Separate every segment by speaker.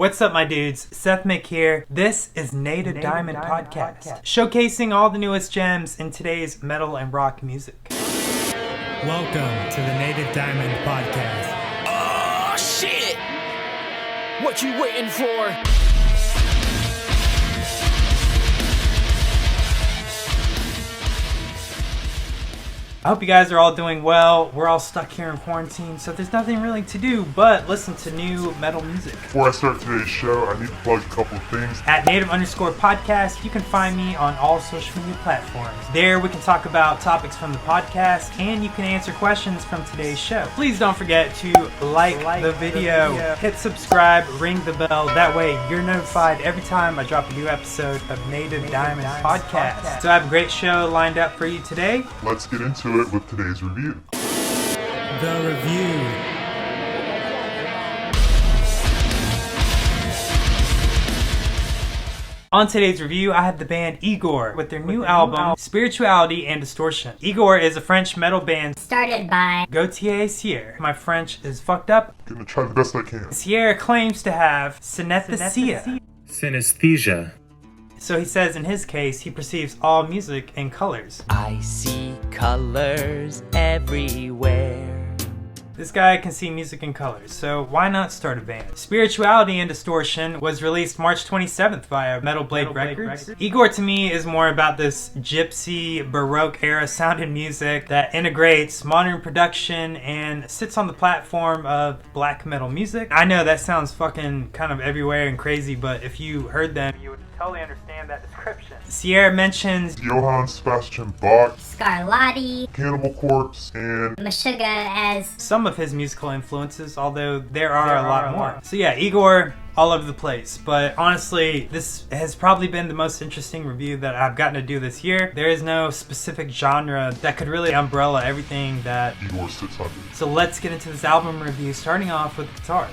Speaker 1: What's up, my dudes? Seth Mick here. This is Native Diamond Podcast, showcasing all the newest gems in today's metal and rock music.
Speaker 2: Welcome to the Native Diamond Podcast.
Speaker 3: Oh, shit! What you waiting for?
Speaker 1: I hope you guys are all doing well. We're all stuck here in quarantine, so there's nothing really to do but listen to new metal music.
Speaker 4: Before I start today's show, I need to plug a couple of things.
Speaker 1: At Native_podcast, you can find me on all social media platforms. There we can talk about topics from the podcast, and you can answer questions from today's show. Please don't forget to like the video, hit subscribe, ring the bell. That way you're notified every time I drop a new episode of Native Diamond Podcast. So I have a great show lined up for you today.
Speaker 4: Let's get into it with today's review.
Speaker 2: The review.
Speaker 1: On today's review, I have the band Igorrr with their new album, Spirituality and Distortion. Igorrr is a French metal band started by Gautier. My French is fucked up.
Speaker 4: Gonna try the best I can.
Speaker 1: Sierra claims to have synesthesia.
Speaker 2: Synesthesia.
Speaker 1: So he says in his case, he perceives all music in colors.
Speaker 3: I see colors everywhere.
Speaker 1: This guy can see music in colors, so why not start a band? Spirituality and Distortion was released March 27th via Metal Blade Records. Igorrr to me is more about this gypsy, Baroque era sounding music that integrates modern production and sits on the platform of black metal music. I know that sounds fucking kind of everywhere and crazy, but if you heard them, you would totally understand that description. Sierra mentions
Speaker 4: Johann Sebastian Bach,
Speaker 5: Scarlatti,
Speaker 4: Cannibal Corpse, and
Speaker 5: Meshuggah as
Speaker 1: some of his musical influences, although there are a lot more. So yeah, Igorrr all over the place, but honestly, this has probably been the most interesting review that I've gotten to do this year. There is no specific genre that could really umbrella everything that
Speaker 4: Igorrr sits under.
Speaker 1: So let's get into this album review, starting off with the guitars.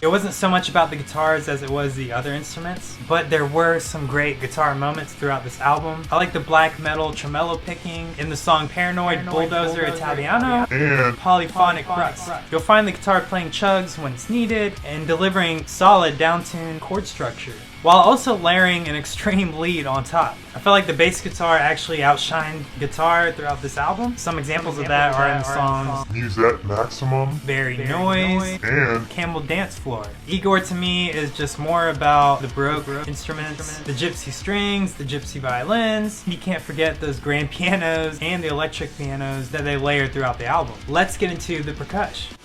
Speaker 1: It wasn't so much about the guitars as it was the other instruments, but there were some great guitar moments throughout this album. I like the black metal tremolo picking in the song Paranoid Bulldozer Italiano
Speaker 4: And
Speaker 1: Polyphonic Rust. You'll find the guitar playing chugs when it's needed and delivering solid down-tuned chord structure, while also layering an extreme lead on top. I felt like the bass guitar actually outshined guitar throughout this album. Some examples of that are in the songs
Speaker 4: MUSETE Maximum,
Speaker 1: Bury Noise,
Speaker 4: and
Speaker 1: Camel Dance Floor. Igorrr to me is just more about the Baroque instruments, the gypsy strings, the gypsy violins. You can't forget those grand pianos and the electric pianos that they layer throughout the album. Let's get into the percussion.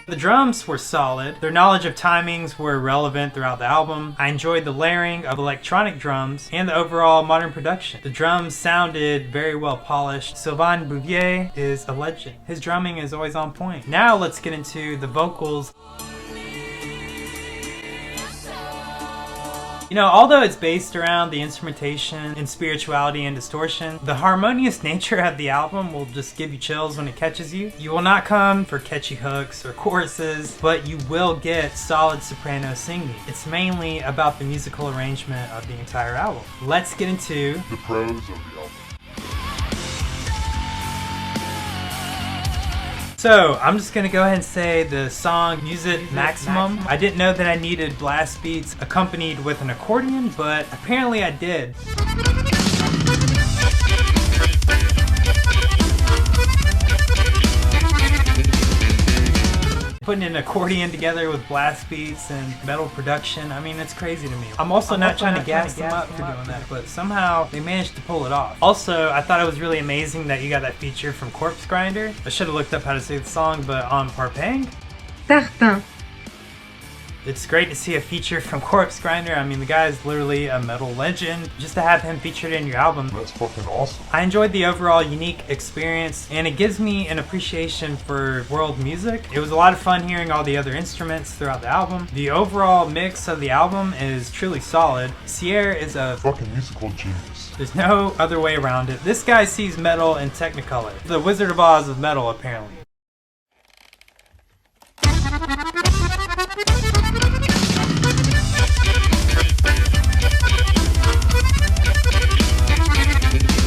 Speaker 1: The drums were solid. Their knowledge of timings were relevant throughout the album. I enjoyed the layering of electronic drums and the overall modern production. The drums sounded very well polished. Sylvain Bouvier is a legend. His drumming is always on point. Now let's get into the vocals. You know, although it's based around the instrumentation in Spirituality and Distortion, the harmonious nature of the album will just give you chills when it catches you. You will not come for catchy hooks or choruses, but you will get solid soprano singing. It's mainly about the musical arrangement of the entire album. Let's get into
Speaker 4: the pros of the album.
Speaker 1: So, I'm just gonna go ahead and say the song MUSETE Maximum. I didn't know that I needed blast beats accompanied with an accordion, but apparently I did. Putting an accordion together with blast beats and metal production, I mean, it's crazy to me. I'm also not trying to gas them up for doing that, but somehow they managed to pull it off. Also, I thought it was really amazing that you got that feature from Corpsegrinder. I should have looked up how to say the song, but on Parpaing.
Speaker 6: Certain.
Speaker 1: It's great to see a feature from Corpsegrinder. I mean, the guy is literally a metal legend. Just to have him featured in your album,
Speaker 4: That's fucking awesome.
Speaker 1: I enjoyed the overall unique experience, and it gives me an appreciation for world music. It was a lot of fun hearing all the other instruments throughout the album. The overall mix of the album is truly solid. Sierra is a
Speaker 4: Fucking musical genius.
Speaker 1: There's no other way around it. This guy sees metal in Technicolor. The Wizard of Oz of metal, apparently.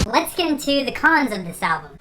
Speaker 5: Let's get into the cons of this album.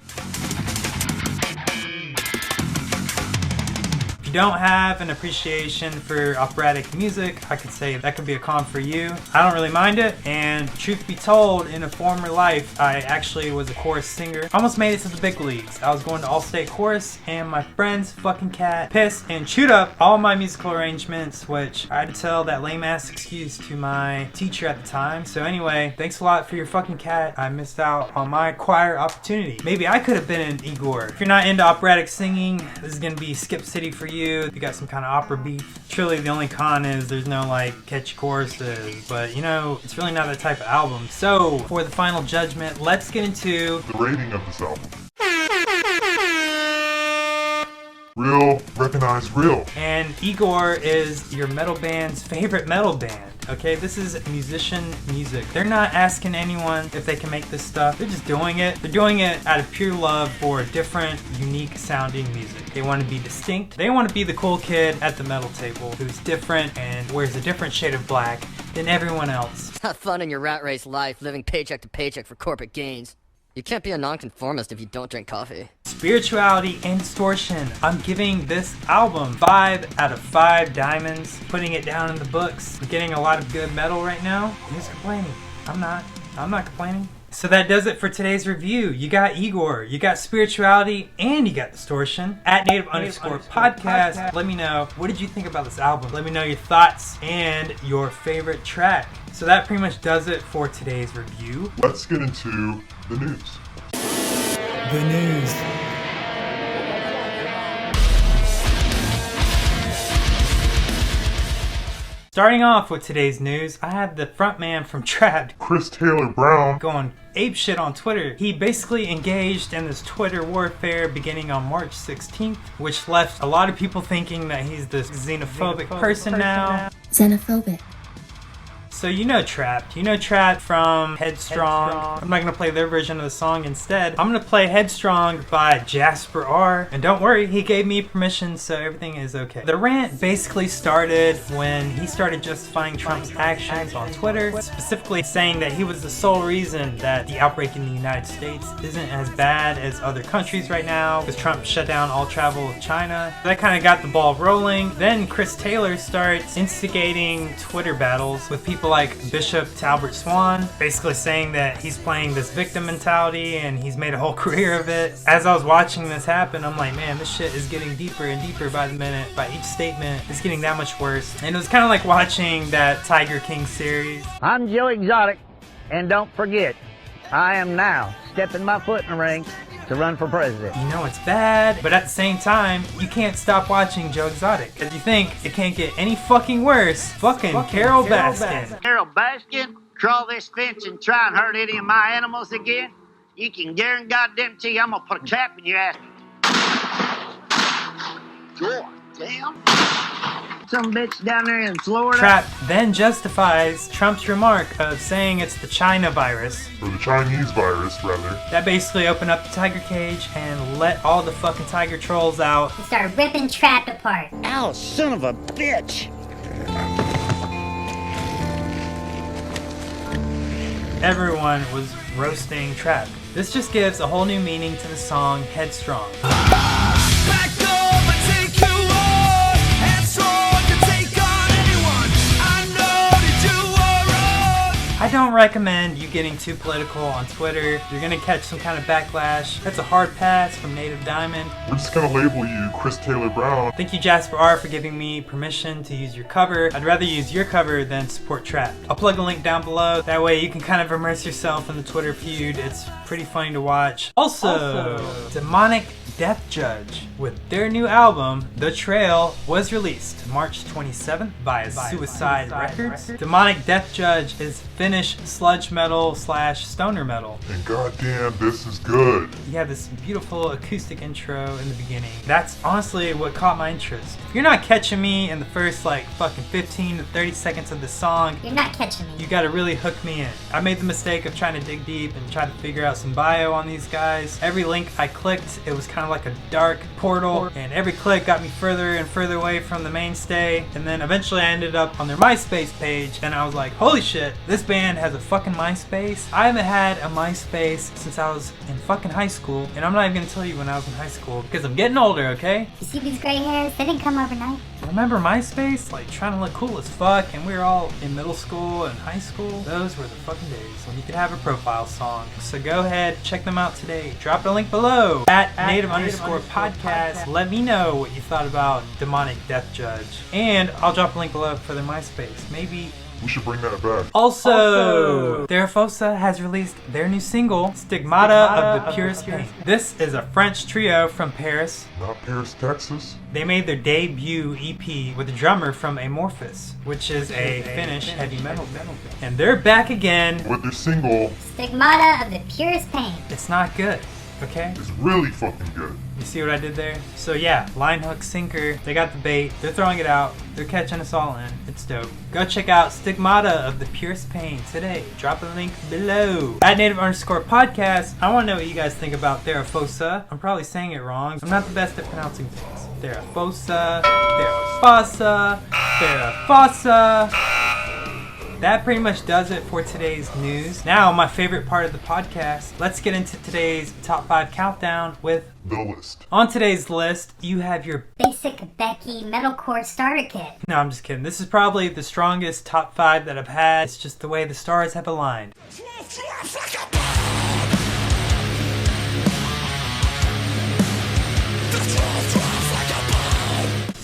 Speaker 1: you don't have an appreciation for operatic music, I could say that could be a con for you. I don't really mind it, and truth be told, in a former life, I actually was a chorus singer. Almost made it to the big leagues. I was going to all-state chorus, and my friend's fucking cat pissed and chewed up all my musical arrangements, which I had to tell that lame-ass excuse to my teacher at the time. So anyway, thanks a lot for your fucking cat. I missed out on my choir opportunity. Maybe I could have been in Igorrr. If you're not into operatic singing, this is gonna be Skip City for you. If you got some kind of opera beef. Truly, the only con is there's no like catchy choruses, but you know, it's really not that type of album. So for the final judgment, let's get into
Speaker 4: The rating of this album. Real, recognize real.
Speaker 1: And Igorrr is your metal band's favorite metal band. Okay, this is musician music. They're not asking anyone if they can make this stuff. They're just doing it. They're doing it out of pure love for different, unique sounding music. They want to be distinct. They want to be the cool kid at the metal table who's different and wears a different shade of black than everyone else.
Speaker 6: It's not fun in your rat race life, living paycheck to paycheck for corporate gains. You can't be a nonconformist if you don't drink coffee.
Speaker 1: Spirituality and Distortion. I'm giving this album 5 out of 5 diamonds, putting it down in the books. We're getting a lot of good metal right now. Who's complaining? I'm not complaining. So that does it for today's review. You got Igorrr, you got Spirituality, and you got Distortion. At native_podcast, let me know, what did you think about this album? Let me know your thoughts and your favorite track. So that pretty much does it for today's review.
Speaker 4: Let's get into the news.
Speaker 2: The news.
Speaker 1: Starting off with today's news, I have the frontman from Trapt,
Speaker 4: Chris Taylor Brown.
Speaker 1: going apeshit on Twitter. He basically engaged in this Twitter warfare beginning on March 16th, which left a lot of people thinking that he's this xenophobic person now.
Speaker 7: Xenophobic.
Speaker 1: So you know Trapt. You know Trapt from Headstrong. I'm not going to play their version of the song instead. I'm going to play Headstrong by Jasper R. And don't worry, he gave me permission, so everything is okay. The rant basically started when he started justifying Trump's actions on Twitter, specifically saying that he was the sole reason that the outbreak in the United States isn't as bad as other countries right now, because Trump shut down all travel with China. That kind of got the ball rolling. Then Chris Taylor starts instigating Twitter battles with people like Bishop Talbert Swan, basically saying that he's playing this victim mentality and he's made a whole career of it. As I was watching this happen, I'm like, man, this shit is getting deeper and deeper by the minute. By each statement, it's getting that much worse. And it was kind of like watching that Tiger King series.
Speaker 8: I'm Joe Exotic, and don't forget, I am now stepping my foot in the ring to run for president.
Speaker 1: You know it's bad, but at the same time, you can't stop watching Joe Exotic. Because you think it can't get any fucking worse. Fucking Carol Baskin.
Speaker 8: Carol Baskin, crawl this fence and try and hurt any of my animals again? You can guarantee goddamn you I'm gonna put a trap in your ass. God damn. Some bitch down there in Florida.
Speaker 1: Trapt then justifies Trump's remark of saying it's the China virus.
Speaker 4: Or the Chinese virus, rather.
Speaker 1: That basically opened up the tiger cage and let all the fucking tiger trolls out.
Speaker 5: We start ripping Trapt apart.
Speaker 8: Ow, son of a bitch.
Speaker 1: Everyone was roasting Trapt. This just gives a whole new meaning to the song Headstrong. I don't recommend you getting too political on Twitter. You're gonna catch some kind of backlash. That's a hard pass from Native Diamond.
Speaker 4: We're just gonna label you Chris Taylor Brown.
Speaker 1: Thank you, Jasper R, for giving me permission to use your cover. I'd rather use your cover than support Trapt. I'll plug a link down below. That way you can kind of immerse yourself in the Twitter feud. It's pretty funny to watch. Also, Demonic Death Judge with their new album, The Trail, was released March 27th via Suicide Records. Demonic Death Judge is Finnish sludge metal / stoner metal.
Speaker 4: And goddamn, this is good.
Speaker 1: You have this beautiful acoustic intro in the beginning. That's honestly what caught my interest. If you're not catching me in the first like fucking 15 to 30 seconds of the song,
Speaker 5: You're not catching me.
Speaker 1: you gotta really hook me in. I made the mistake of trying to dig deep and try to figure out some bio on these guys. Every link I clicked, it was kind of of like a dark portal, and every click got me further and further away from the mainstay. And then eventually I ended up on their MySpace page, and I was like, holy shit, this band has a fucking MySpace. I haven't had a MySpace since I was in fucking high school, and I'm not even gonna tell you when I was in high school because I'm getting older, okay?
Speaker 5: You see these gray hairs? They didn't come overnight.
Speaker 1: Remember MySpace? Like trying to look cool as fuck, and we were all in middle school and high school. Those were the fucking days when you could have a profile song. So go ahead, check them out today. Drop a link below at native_podcast. Let me know what you thought about Demonic Death Judge, and I'll drop a link below for their MySpace. Maybe
Speaker 4: We should bring that back.
Speaker 1: Also, Theraphosa has released their new single, Stigmata of the Purest Pain. This is a French trio from Paris.
Speaker 4: Not Paris, Texas.
Speaker 1: They made their debut EP with a drummer from Amorphis, which is a Finnish heavy metal band. And they're back again.
Speaker 4: With their single,
Speaker 5: Stigmata of the Purest Pain.
Speaker 1: It's not good, okay?
Speaker 4: it's really fucking good.
Speaker 1: You see what I did there? So yeah, line, hook, sinker. They got the bait. They're throwing it out. They're catching us all in. It's dope. Go check out Stigmata of the Purest Pain today. Drop a link below. At native_podcast, I want to know what you guys think about Theraphosa. I'm probably saying it wrong. I'm not the best at pronouncing things. Theraphosa, Theraphosa, Theraphosa. That pretty much does it for today's news. Now, my favorite part of the podcast. Let's get into today's top 5 countdown with
Speaker 4: The list.
Speaker 1: on today's list, you have your...
Speaker 5: Basic Becky Metalcore starter kit.
Speaker 1: No, I'm just kidding. This is probably the strongest top 5 that I've had. It's just the way the stars have aligned.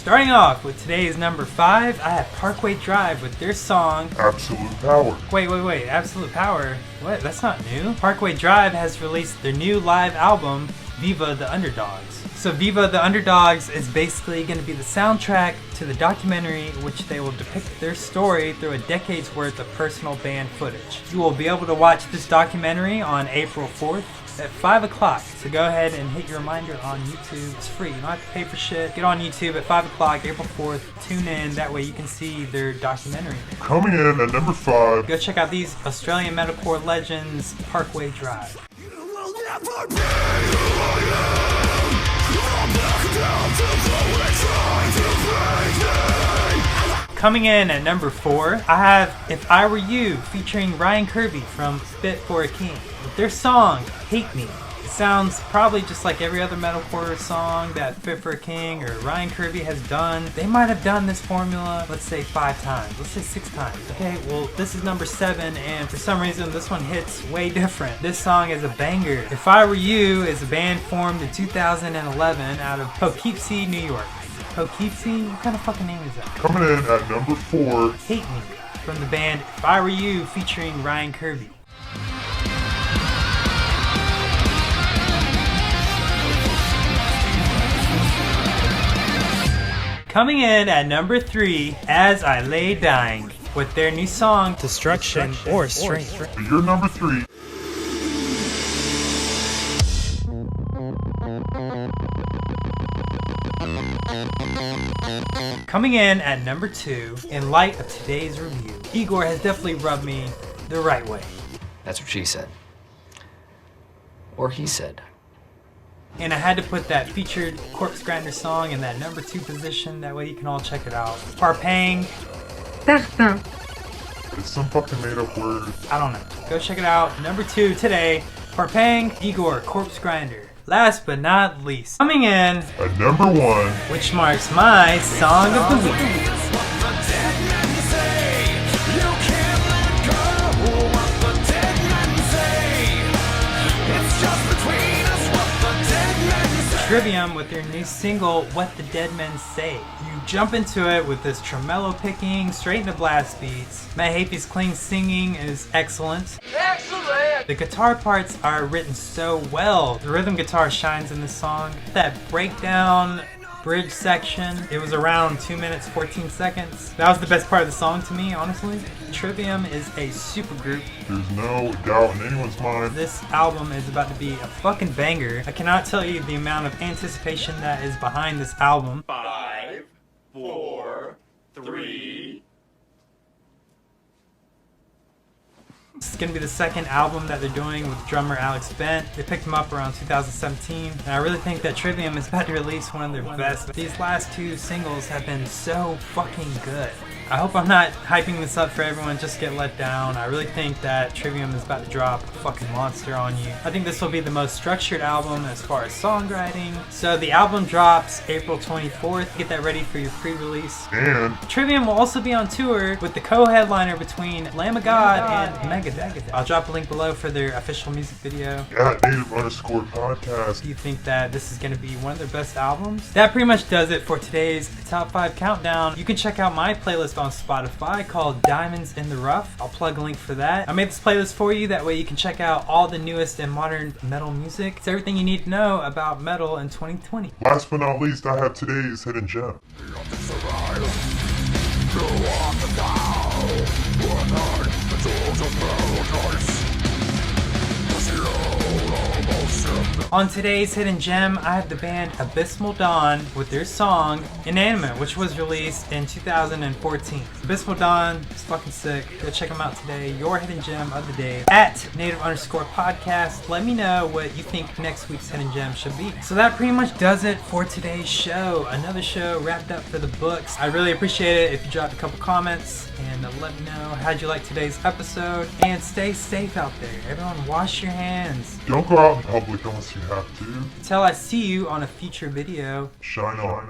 Speaker 1: Starting off with today's number 5, I have Parkway Drive with their song...
Speaker 4: Absolute Power.
Speaker 1: Wait, Absolute Power? What? That's not new. Parkway Drive has released their new live album, Viva The Underdogs. So Viva The Underdogs is basically going to be the soundtrack to the documentary, which they will depict their story through a decade's worth of personal band footage. You will be able to watch this documentary on April 4th at 5 o'clock. So go ahead and hit your reminder on YouTube. It's free. You don't have to pay for shit. Get on YouTube at 5 o'clock, April 4th. Tune in. That way you can see their documentary.
Speaker 4: Coming in at number 5,
Speaker 1: Go check out these Australian metalcore legends, Parkway Drive. Coming in at number 4, I have If I Were You featuring Ryan Kirby from Fit for a King with their song Hate Me. It sounds probably just like every other metalcore song that Fit for a King or Ryan Kirby has done. They might have done this formula, let's say 5 times, let's say 6 times. Okay, well this is number 7, and for some reason this one hits way different. This song is a banger. If I Were You is a band formed in 2011 out of Poughkeepsie, New York. Poughkeepsie? What kind of fucking name is that?
Speaker 4: coming in at number 4,
Speaker 1: Hate Me from the band If I Were You featuring Ryan Kirby. Coming in at number 3, As I Lay Dying with their new song
Speaker 2: Destruction or Strength.
Speaker 4: for your number 3,
Speaker 1: Coming in at number 2, in light of today's review, Igorrr has definitely rubbed me the right way.
Speaker 7: That's what she said. Or he said.
Speaker 1: And I had to put that featured Corpsegrinder song in that number 2 position, that way you can all check it out. Parpaing,
Speaker 4: it's some fucking made up word.
Speaker 1: I don't know. Go check it out. Number 2 today, Parpaing, Igorrr, Corpsegrinder. Last but not least, coming in,
Speaker 4: At number 1,
Speaker 1: which marks my song of the week. Trivium with their new single, What the Dead Men Say. You jump into it with this tremolo picking, straight into blast beats. Matt Hafey's clean singing is excellent. Excellent! The guitar parts are written so well. The rhythm guitar shines in this song. That breakdown bridge section, it was around 2 minutes 14 seconds. That was the best part of the song to me, honestly. Trivium is a super group.
Speaker 4: there's no doubt in anyone's mind.
Speaker 1: This album is about to be a fucking banger. I cannot tell you the amount of anticipation that is behind this album.
Speaker 3: 5, 4, 3.
Speaker 1: This is going to be the second album that they're doing with drummer Alex Bent. They picked him up around 2017, and I really think that Trivium is about to release one of their best. These last two singles have been so fucking good. I hope I'm not hyping this up for everyone just to get let down. I really think that Trivium is about to drop a fucking monster on you. I think this will be the most structured album as far as songwriting. So the album drops April 24th. Get that ready for your pre-release.
Speaker 4: And
Speaker 1: Trivium will also be on tour with the co-headliner between Lamb of God and Megadeth. I'll drop a link below for their official music video.
Speaker 4: at native_podcast.
Speaker 1: Do you think that this is going to be one of their best albums? That pretty much does it for today's Top 5 Countdown. You can check out my playlist on Spotify called Diamonds in the Rough. I'll plug a link for that. I made this playlist for you, that way you can check out all the newest and modern metal music. It's everything you need to know about metal in 2020.
Speaker 4: Last but not least, I have today's hidden gem.
Speaker 1: On today's Hidden Gem, I have the band Abysmal Dawn with their song Inanimate, which was released in 2014. Abysmal Dawn is fucking sick. Go check them out today. Your Hidden Gem of the day at native_podcast. Let me know what you think next week's Hidden Gem should be. So that pretty much does it for today's show. Another show wrapped up for the books. I really appreciate it if you dropped a couple comments and let me know how'd you like today's episode. And stay safe out there. Everyone wash your hands.
Speaker 4: Don't go out in public unless you have to.
Speaker 1: Until I see you on a future video.
Speaker 4: Shine on.